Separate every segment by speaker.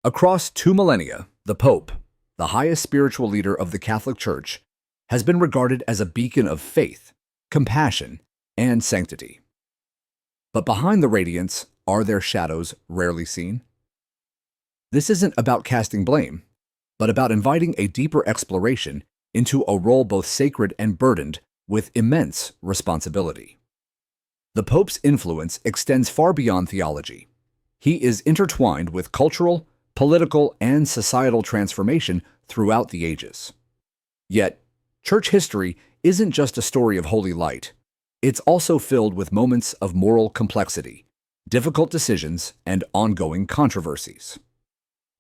Speaker 1: Across 2 millennia, the Pope, the highest spiritual leader of the Catholic Church, has been regarded as a beacon of faith, compassion, and sanctity. But behind the radiance, are there shadows rarely seen? This isn't about casting blame, but about inviting a deeper exploration into a role both sacred and burdened with immense responsibility. The Pope's influence extends far beyond theology. He is intertwined with cultural, political, and societal transformation throughout the ages. Yet, church history isn't just a story of holy light. It's also filled with moments of moral complexity, difficult decisions, and ongoing controversies.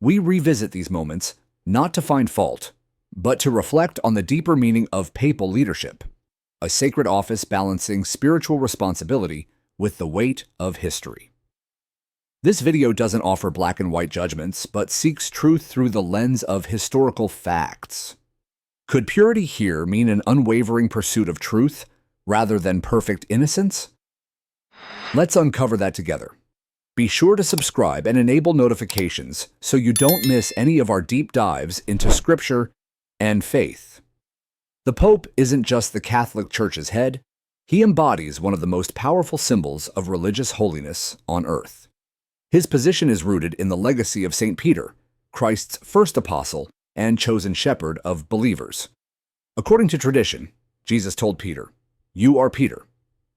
Speaker 1: We revisit these moments not to find fault, but to reflect on the deeper meaning of papal leadership, a sacred office balancing spiritual responsibility with the weight of history. This video doesn't offer black and white judgments, but seeks truth through the lens of historical facts. Could purity here mean an unwavering pursuit of truth rather than perfect innocence? Let's uncover that together. Be sure to subscribe and enable notifications so you don't miss any of our deep dives into Scripture and faith. The Pope isn't just the Catholic Church's head, he embodies one of the most powerful symbols of religious holiness on earth. His position is rooted in the legacy of St. Peter, Christ's first apostle and chosen shepherd of believers. According to tradition, Jesus told Peter, "You are Peter,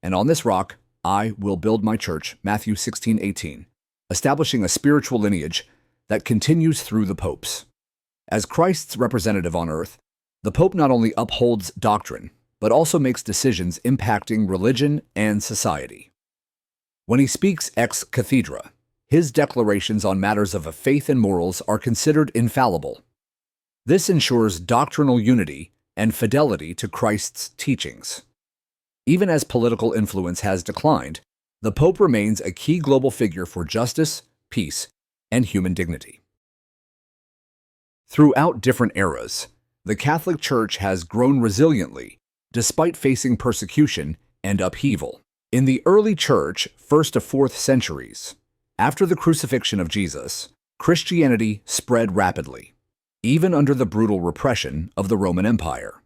Speaker 1: and on this rock I will build my church," Matthew 16:18, establishing a spiritual lineage that continues through the popes. As Christ's representative on earth, the Pope not only upholds doctrine, but also makes decisions impacting religion and society. When he speaks ex cathedra, his declarations on matters of faith and morals are considered infallible. This ensures doctrinal unity and fidelity to Christ's teachings. Even as political influence has declined, the Pope remains a key global figure for justice, peace, and human dignity. Throughout different eras, the Catholic Church has grown resiliently despite facing persecution and upheaval. In the early Church, 1st to 4th centuries, after the crucifixion of Jesus, Christianity spread rapidly, even under the brutal repression of the Roman Empire.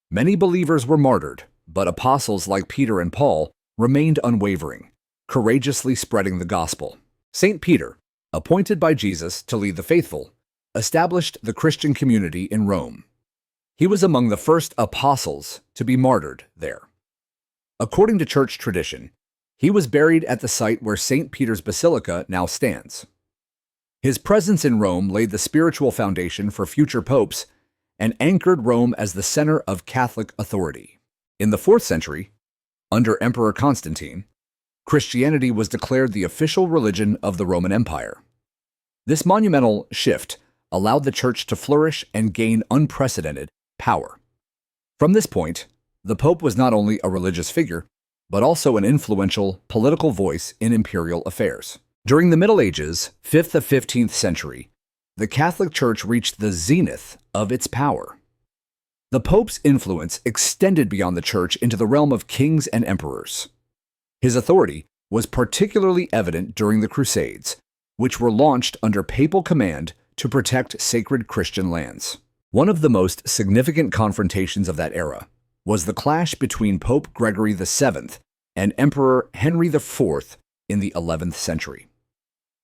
Speaker 1: Many believers were martyred, but apostles like Peter and Paul remained unwavering, courageously spreading the gospel. St. Peter, appointed by Jesus to lead the faithful, established the Christian community in Rome. He was among the first apostles to be martyred there. According to church tradition, he was buried at the site where St. Peter's Basilica now stands. His presence in Rome laid the spiritual foundation for future popes and anchored Rome as the center of Catholic authority. In the 4th century, under Emperor Constantine, Christianity was declared the official religion of the Roman Empire. This monumental shift allowed the Church to flourish and gain unprecedented power. From this point, the Pope was not only a religious figure, but also an influential political voice in imperial affairs. During the Middle Ages, 5th to 15th century, the Catholic Church reached the zenith of its power. The Pope's influence extended beyond the Church into the realm of kings and emperors. His authority was particularly evident during the Crusades, which were launched under papal command to protect sacred Christian lands. One of the most significant confrontations of that era was the clash between Pope Gregory VII and Emperor Henry IV in the 11th century.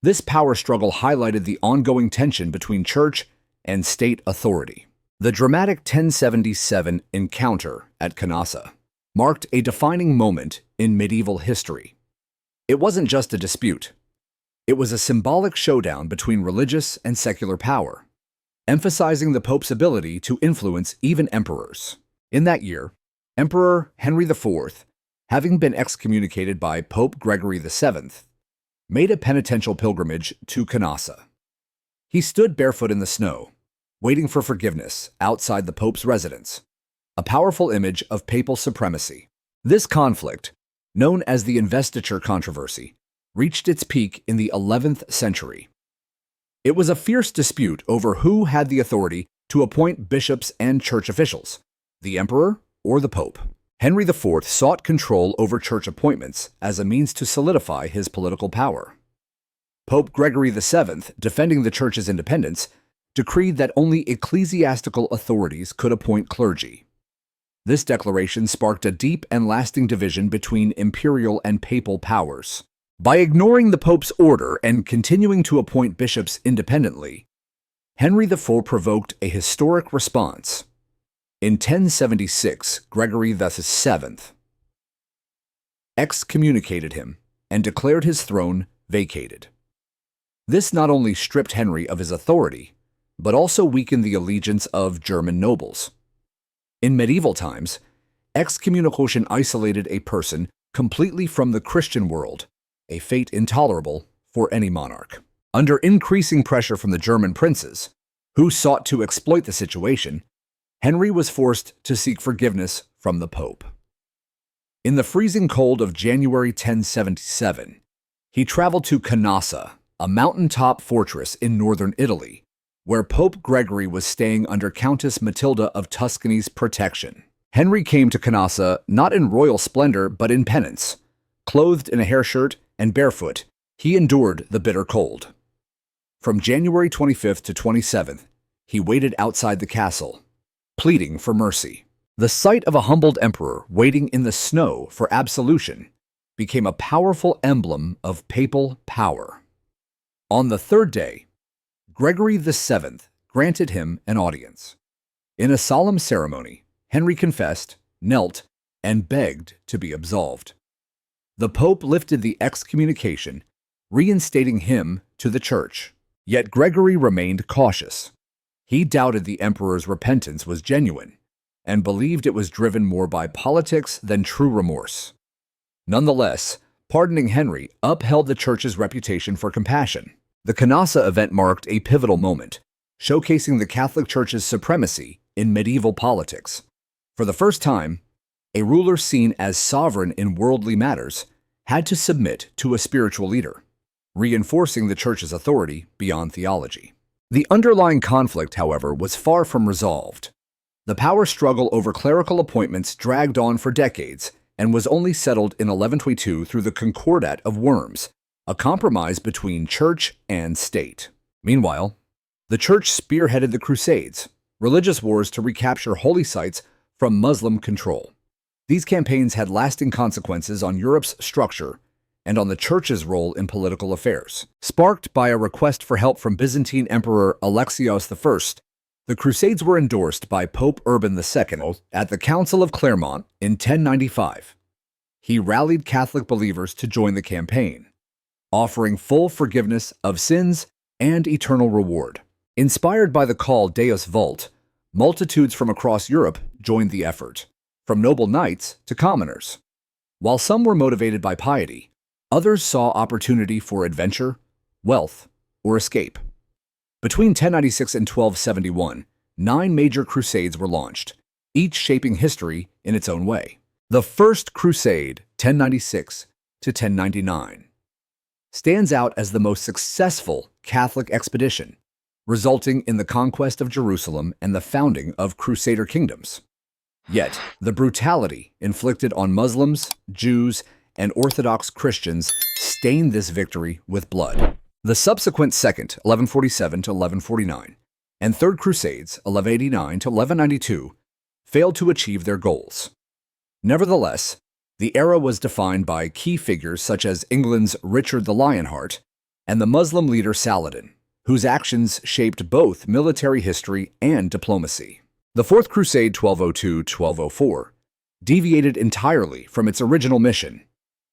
Speaker 1: This power struggle highlighted the ongoing tension between church and state authority. The dramatic 1077 encounter at Canossa marked a defining moment in medieval history. It wasn't just a dispute. It was a symbolic showdown between religious and secular power, emphasizing the Pope's ability to influence even emperors. In that year, Emperor Henry IV, having been excommunicated by Pope Gregory VII, made a penitential pilgrimage to Canossa. He stood barefoot in the snow, waiting for forgiveness outside the Pope's residence, a powerful image of papal supremacy. This conflict, known as the Investiture Controversy, reached its peak in the 11th century. It was a fierce dispute over who had the authority to appoint bishops and church officials, the emperor or the pope. Henry IV sought control over church appointments as a means to solidify his political power. Pope Gregory VII, defending the Church's independence, decreed that only ecclesiastical authorities could appoint clergy. This declaration sparked a deep and lasting division between imperial and papal powers. By ignoring the Pope's order and continuing to appoint bishops independently, Henry IV provoked a historic response. In 1076, Gregory VII excommunicated him and declared his throne vacated. This not only stripped Henry of his authority, but also weakened the allegiance of German nobles. In medieval times, excommunication isolated a person completely from the Christian world, a fate intolerable for any monarch. Under increasing pressure from the German princes, who sought to exploit the situation, Henry was forced to seek forgiveness from the Pope. In the freezing cold of January 1077, he traveled to Canossa, a mountaintop fortress in northern Italy, where Pope Gregory was staying under Countess Matilda of Tuscany's protection. Henry came to Canossa not in royal splendor but in penance. Clothed in a hair shirt and barefoot, he endured the bitter cold. From January 25th to 27th, he waited outside the castle, pleading for mercy. The sight of a humbled emperor waiting in the snow for absolution became a powerful emblem of papal power. On the third day, Gregory VII granted him an audience. In a solemn ceremony, Henry confessed, knelt, and begged to be absolved. The Pope lifted the excommunication, reinstating him to the Church. Yet Gregory remained cautious. He doubted the emperor's repentance was genuine and believed it was driven more by politics than true remorse. Nonetheless, pardoning Henry upheld the Church's reputation for compassion. The Canossa event marked a pivotal moment, showcasing the Catholic Church's supremacy in medieval politics. For the first time, a ruler seen as sovereign in worldly matters had to submit to a spiritual leader, reinforcing the Church's authority beyond theology. The underlying conflict, however, was far from resolved. The power struggle over clerical appointments dragged on for decades and was only settled in 1122 through the Concordat of Worms, a compromise between church and state. Meanwhile, the Church spearheaded the Crusades, religious wars to recapture holy sites from Muslim control. These campaigns had lasting consequences on Europe's structure and on the Church's role in political affairs. Sparked by a request for help from Byzantine Emperor Alexios I, the Crusades were endorsed by Pope Urban II at the Council of Clermont in 1095. He rallied Catholic believers to join the campaign, offering full forgiveness of sins and eternal reward. Inspired by the call Deus Vult, multitudes from across Europe joined the effort, from noble knights to commoners. While some were motivated by piety, others saw opportunity for adventure, wealth, or escape. Between 1096 and 1271, 9 major crusades were launched, each shaping history in its own way. The First Crusade, 1096 to 1099, stands out as the most successful Catholic expedition, resulting in the conquest of Jerusalem and the founding of Crusader kingdoms. Yet, the brutality inflicted on Muslims, Jews, and Orthodox Christians stained this victory with blood. The subsequent Second, 1147 to 1149, and Third Crusades, 1189 to 1192, failed to achieve their goals. Nevertheless, the era was defined by key figures such as England's Richard the Lionheart and the Muslim leader Saladin, whose actions shaped both military history and diplomacy. The Fourth Crusade, 1202-1204, deviated entirely from its original mission,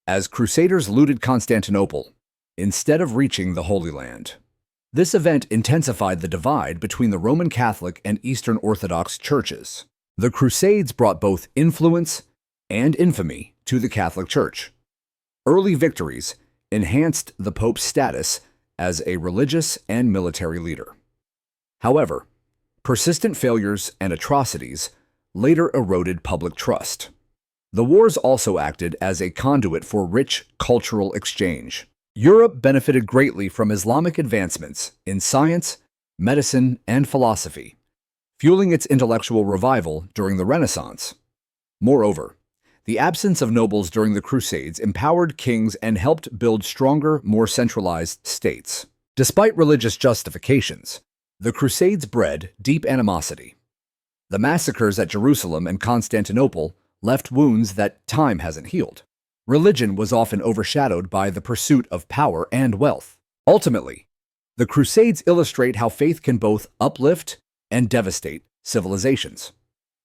Speaker 1: as Crusaders looted Constantinople instead of reaching the Holy Land. This event intensified the divide between the Roman Catholic and Eastern Orthodox churches. The Crusades brought both influence and infamy to the Catholic Church. Early victories enhanced the Pope's status as a religious and military leader. However, persistent failures and atrocities later eroded public trust. The wars also acted as a conduit for rich cultural exchange. Europe benefited greatly from Islamic advancements in science, medicine, and philosophy, fueling its intellectual revival during the Renaissance. Moreover, The absence of nobles during the Crusades empowered kings and helped build stronger, more centralized states. Despite religious justifications, the Crusades bred deep animosity. The massacres at Jerusalem and Constantinople left wounds that time hasn't healed. Religion was often overshadowed by the pursuit of power and wealth. Ultimately, the Crusades illustrate how faith can both uplift and devastate civilizations.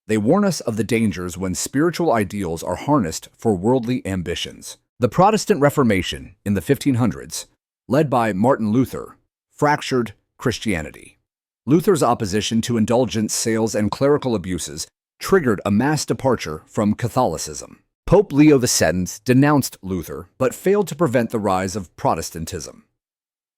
Speaker 1: They warn us of the dangers when spiritual ideals are harnessed for worldly ambitions. The Protestant Reformation in the 1500s, led by Martin Luther, fractured Christianity. Luther's opposition to indulgence sales and clerical abuses triggered a mass departure from Catholicism. Pope Leo VII denounced Luther, but failed to prevent the rise of Protestantism.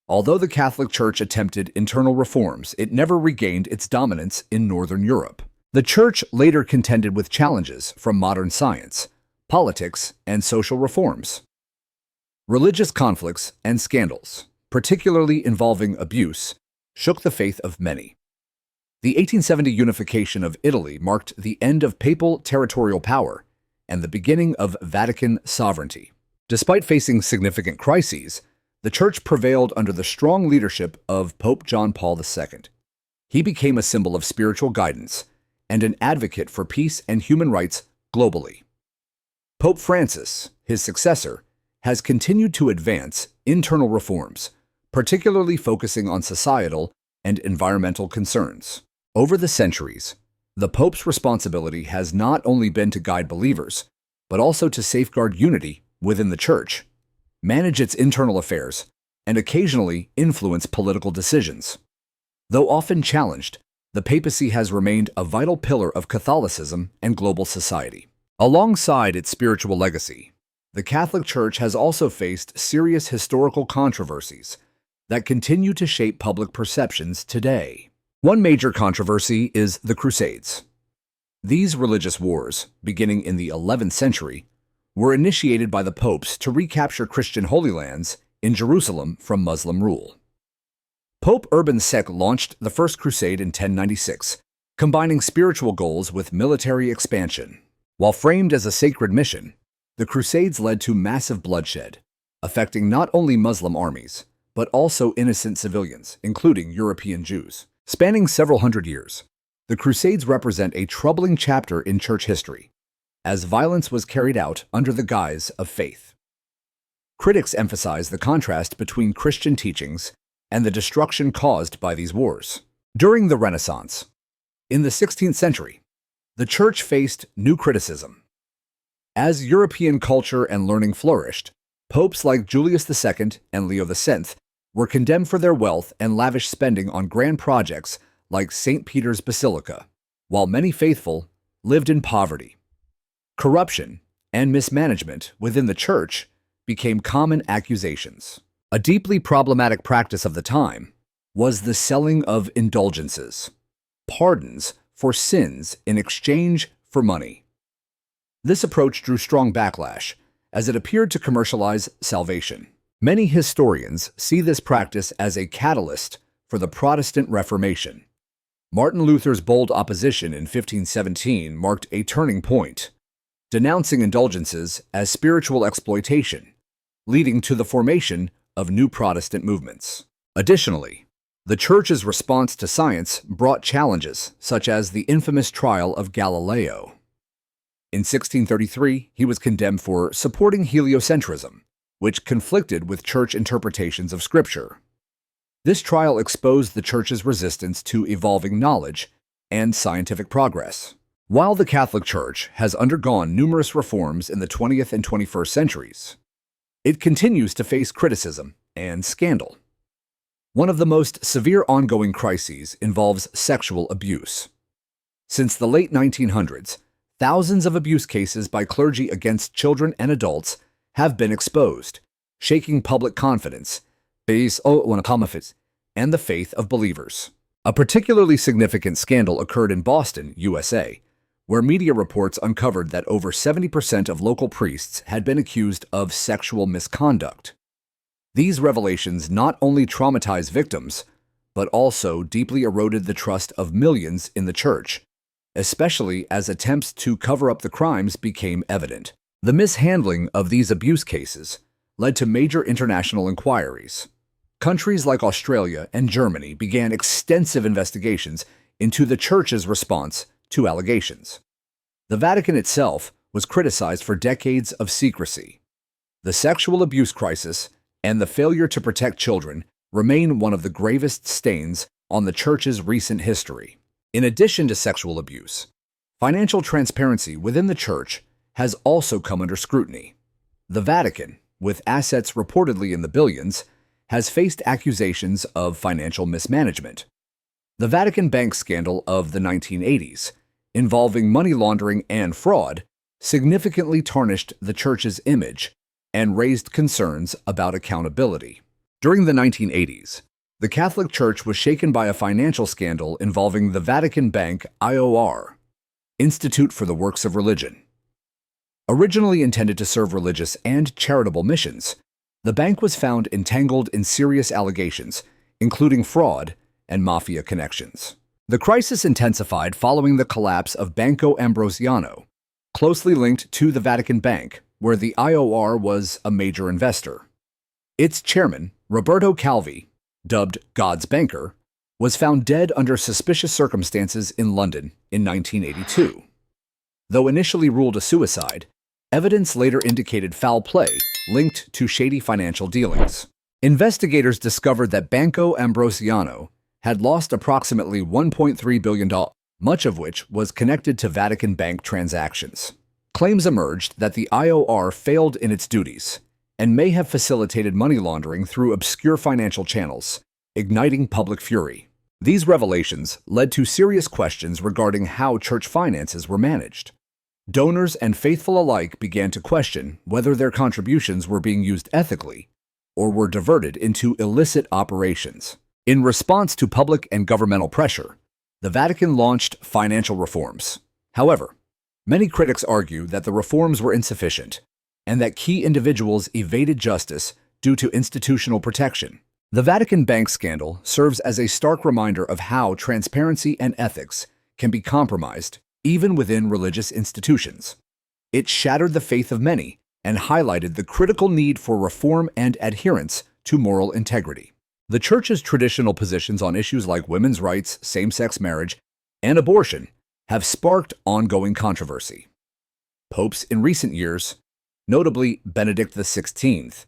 Speaker 1: Although the Catholic Church attempted internal reforms, it never regained its dominance in Northern Europe. The Church later contended with challenges from modern science, politics, and social reforms. Religious conflicts and scandals, particularly involving abuse, shook the faith of many. The 1870 unification of Italy marked the end of papal territorial power and the beginning of Vatican sovereignty. Despite facing significant crises, the Church prevailed under the strong leadership of Pope John Paul II. He became a symbol of spiritual guidance and an advocate for peace and human rights globally. Pope Francis, his successor, has continued to advance internal reforms, particularly focusing on societal and environmental concerns. Over the centuries, the Pope's responsibility has not only been to guide believers, but also to safeguard unity within the Church, manage its internal affairs, and occasionally influence political decisions. Though often challenged, the papacy has remained a vital pillar of Catholicism and global society. Alongside its spiritual legacy, the Catholic Church has also faced serious historical controversies that continue to shape public perceptions today. One major controversy is the Crusades. These religious wars, beginning in the 11th century, were initiated by the popes to recapture Christian Holy Lands in Jerusalem from Muslim rule. Pope Urban VI launched the First Crusade in 1096, combining spiritual goals with military expansion. While framed as a sacred mission, the Crusades led to massive bloodshed, affecting not only Muslim armies, but also innocent civilians, including European Jews. Spanning several hundred years, the Crusades represent a troubling chapter in church history, as violence was carried out under the guise of faith. Critics emphasize the contrast between Christian teachings and the destruction caused by these wars. During the Renaissance, in the 16th century, the Church faced new criticism. As European culture and learning flourished, popes like Julius II and Leo X were condemned for their wealth and lavish spending on grand projects like St. Peter's Basilica, while many faithful lived in poverty. Corruption and mismanagement within the Church became common accusations. A deeply problematic practice of the time was the selling of indulgences, pardons for sins in exchange for money. This approach drew strong backlash, as it appeared to commercialize salvation. Many historians see this practice as a catalyst for the Protestant Reformation. Martin Luther's bold opposition in 1517 marked a turning point, denouncing indulgences as spiritual exploitation, leading to the formation of new Protestant movements. Additionally, the Church's response to science brought challenges, such as the infamous trial of Galileo. In 1633, he was condemned for supporting heliocentrism, which conflicted with Church interpretations of Scripture. This trial exposed the Church's resistance to evolving knowledge and scientific progress. While the Catholic Church has undergone numerous reforms in the 20th and 21st centuries, it continues to face criticism and scandal. One of the most severe ongoing crises involves sexual abuse. Since the late 1900s, thousands of abuse cases by clergy against children and adults have been exposed, shaking public confidence, and the faith of believers. A particularly significant scandal occurred in Boston, USA, where media reports uncovered that over 70% of local priests had been accused of sexual misconduct. These revelations not only traumatized victims, but also deeply eroded the trust of millions in the Church, especially as attempts to cover up the crimes became evident. The mishandling of these abuse cases led to major international inquiries. Countries like Australia and Germany began extensive investigations into the Church's response to allegations. The Vatican itself was criticized for decades of secrecy. The sexual abuse crisis and the failure to protect children remain one of the gravest stains on the Church's recent history. In addition to sexual abuse, financial transparency within the Church has also come under scrutiny. The Vatican, with assets reportedly in the billions, has faced accusations of financial mismanagement. The Vatican bank scandal of the 1980s, involving money laundering and fraud, significantly tarnished the Church's image and raised concerns about accountability. During the 1980s, the Catholic Church was shaken by a financial scandal involving the Vatican Bank IOR, Institute for the Works of Religion. Originally intended to serve religious and charitable missions, the bank was found entangled in serious allegations, including fraud and mafia connections. The crisis intensified following the collapse of Banco Ambrosiano, closely linked to the Vatican Bank, where the IOR was a major investor. Its chairman, Roberto Calvi, dubbed God's Banker, was found dead under suspicious circumstances in London in 1982. Though initially ruled a suicide, evidence later indicated foul play linked to shady financial dealings. Investigators discovered that Banco Ambrosiano had lost approximately $1.3 billion, much of which was connected to Vatican Bank transactions. Claims emerged that the IOR failed in its duties and may have facilitated money laundering through obscure financial channels, igniting public fury. These revelations led to serious questions regarding how church finances were managed. Donors and faithful alike began to question whether their contributions were being used ethically or were diverted into illicit operations. In response to public and governmental pressure, the Vatican launched financial reforms. However, many critics argue that the reforms were insufficient and that key individuals evaded justice due to institutional protection. The Vatican Bank scandal serves as a stark reminder of how transparency and ethics can be compromised even within religious institutions. It shattered the faith of many and highlighted the critical need for reform and adherence to moral integrity. The Church's traditional positions on issues like women's rights, same-sex marriage, and abortion have sparked ongoing controversy. Popes in recent years, notably Benedict XVI,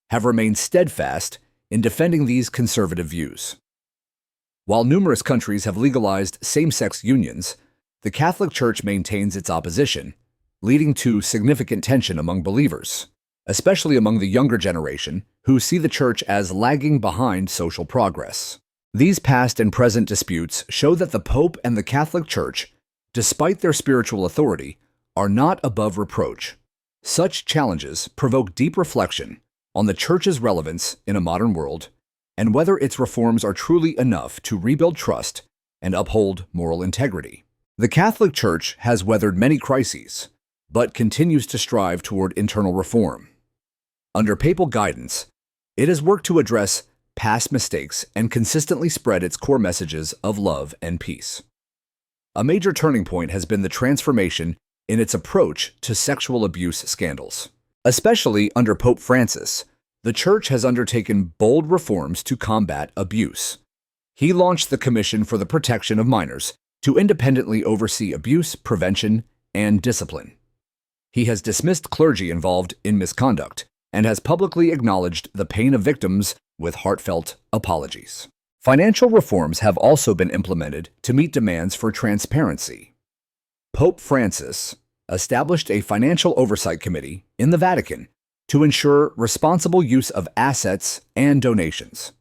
Speaker 1: have remained steadfast in defending these conservative views. While numerous countries have legalized same-sex unions, the Catholic Church maintains its opposition, leading to significant tension among believers, especially among the younger generation who see the Church as lagging behind social progress. These past and present disputes show that the Pope and the Catholic Church, despite their spiritual authority, are not above reproach. Such challenges provoke deep reflection on the Church's relevance in a modern world and whether its reforms are truly enough to rebuild trust and uphold moral integrity. The Catholic Church has weathered many crises, but continues to strive toward internal reform. Under papal guidance, it has worked to address past mistakes and consistently spread its core messages of love and peace. A major turning point has been the transformation in its approach to sexual abuse scandals. Especially under Pope Francis, the Church has undertaken bold reforms to combat abuse. He launched the Commission for the Protection of Minors to independently oversee abuse, prevention, and discipline. He has dismissed clergy involved in misconduct and has publicly acknowledged the pain of victims with heartfelt apologies. Financial reforms have also been implemented to meet demands for transparency. Pope Francis established a financial oversight committee in the Vatican to ensure responsible use of assets and donations.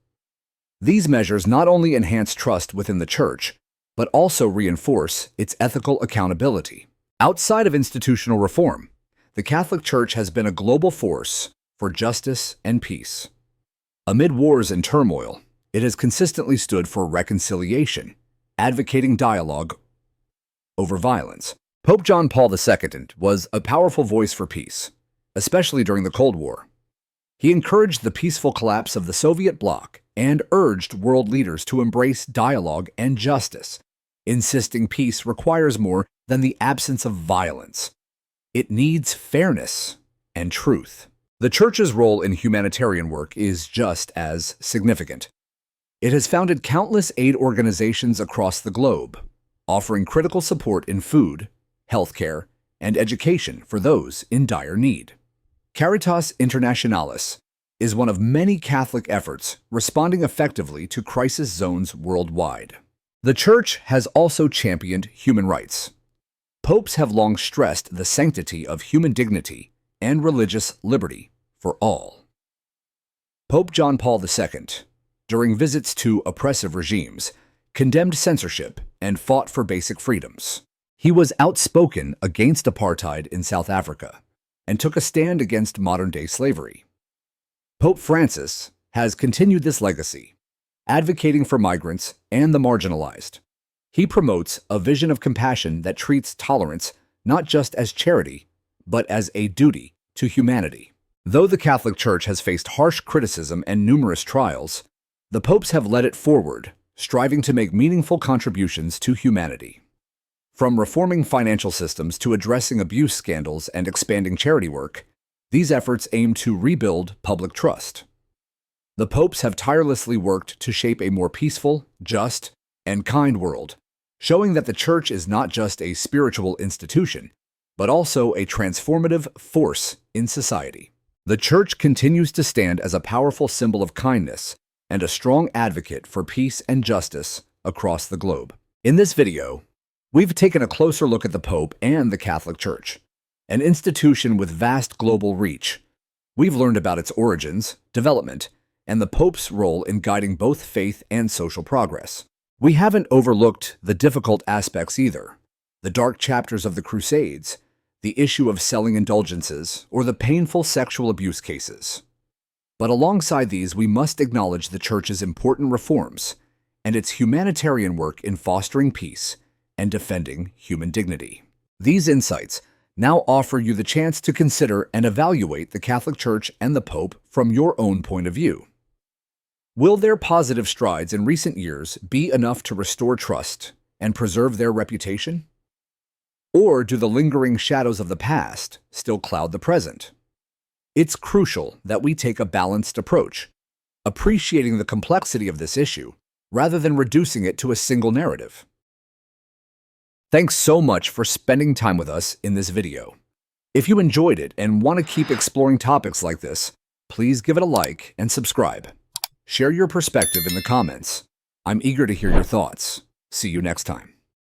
Speaker 1: These measures not only enhance trust within the Church, but also reinforce its ethical accountability. Outside of institutional reform, the Catholic Church has been a global force for justice and peace. Amid wars and turmoil, it has consistently stood for reconciliation, advocating dialogue over violence. Pope John Paul II was a powerful voice for peace, especially during the Cold War. He encouraged the peaceful collapse of the Soviet bloc and urged world leaders to embrace dialogue and justice, Insisting peace requires more than the absence of violence. It needs fairness and truth. The Church's role in humanitarian work is just as significant. It has founded countless aid organizations across the globe, offering critical support in food, healthcare, and education for those in dire need. Caritas Internationalis is one of many Catholic efforts responding effectively to crisis zones worldwide. The Church has also championed human rights. Popes have long stressed the sanctity of human dignity and religious liberty for all. Pope John Paul II, during visits to oppressive regimes, condemned censorship and fought for basic freedoms. He was outspoken against apartheid in South Africa and took a stand against modern-day slavery. Pope Francis has continued this legacy, advocating for migrants and the marginalized. He promotes a vision of compassion that treats tolerance not just as charity, but as a duty to humanity. Though the Catholic Church has faced harsh criticism and numerous trials, the popes have led it forward, striving to make meaningful contributions to humanity. From reforming financial systems to addressing abuse scandals and expanding charity work, these efforts aim to rebuild public trust. The popes have tirelessly worked to shape a more peaceful, just, and kind world, showing that the Church is not just a spiritual institution, but also a transformative force in society. The Church continues to stand as a powerful symbol of kindness and a strong advocate for peace and justice across the globe. In this video, we've taken a closer look at the Pope and the Catholic Church, an institution with vast global reach. We've learned about its origins, development, and the Pope's role in guiding both faith and social progress. We haven't overlooked the difficult aspects either, the dark chapters of the Crusades, the issue of selling indulgences, or the painful sexual abuse cases. But alongside these, we must acknowledge the Church's important reforms and its humanitarian work in fostering peace and defending human dignity. These insights now offer you the chance to consider and evaluate the Catholic Church and the Pope from your own point of view. Will their positive strides in recent years be enough to restore trust and preserve their reputation? Or do the lingering shadows of the past still cloud the present? It's crucial that we take a balanced approach, appreciating the complexity of this issue rather than reducing it to a single narrative. Thanks so much for spending time with us in this video. If you enjoyed it and want to keep exploring topics like this, please give it a like and subscribe. Share your perspective in the comments. I'm eager to hear your thoughts. See you next time.